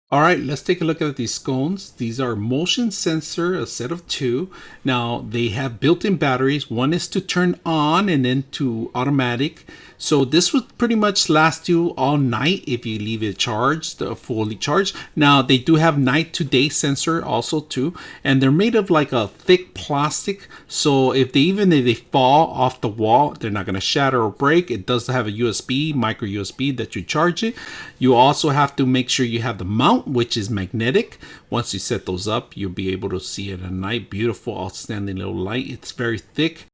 All right, let's take a look at these scones. These are motion sensor, a set of two. Now they have built-in batteries. One is to turn on and then to automatic. So this would pretty much last you all night if you leave it charged, fully charged. Now they do have night to day sensor also too, and they're made of like a thick plastic. So if they fall off the wall, they're not gonna shatter or break. It does have a USB, micro USB that you charge it. You also have to make sure you have the mount, which is magnetic. Once you set those up, you'll be able to see it at night. Beautiful, outstanding little light. It's very thick.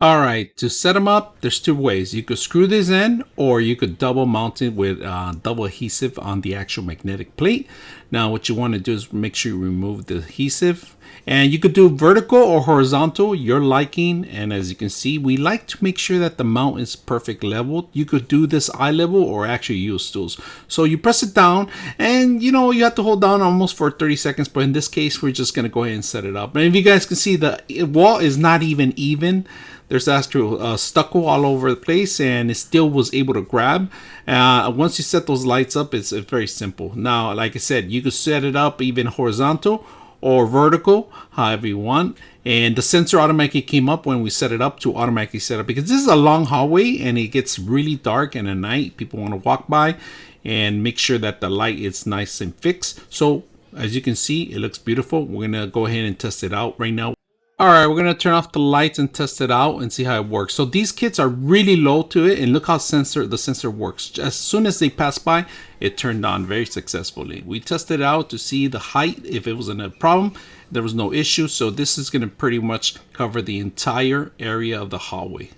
All right, to set them up, there's two ways. You could screw this in, or you could double mount it with double adhesive on the actual magnetic plate. Now, what you want to do is make sure you remove the adhesive, and you could do vertical or horizontal, your liking. And as you can see, we like to make sure that the mount is perfect level. You could do this eye level or actually use tools. So you press it down, and you have to hold down almost for 30 seconds. But in this case, we're just gonna go ahead and set it up. And if you guys can see, the wall is not even. There's actual stucco all over the place, and it still was able to grab. Once you set those lights up, it's very simple. Now, like I said, you could set it up even horizontal or vertical, however you want. And the sensor automatically came up when we set it up to automatically set up, because this is a long hallway and it gets really dark, and at night people want to walk by and make sure that the light is nice and fixed. So as you can see, it looks beautiful. We're gonna go ahead and test it out right now. All right, we're gonna turn off the lights and test it out and see how it works. So these kits are really low to it, and look how the sensor works. As soon as they pass by, it turned on very successfully. We tested it out to see the height, if it wasn't a problem. There was no issue, so this is gonna pretty much cover the entire area of the hallway.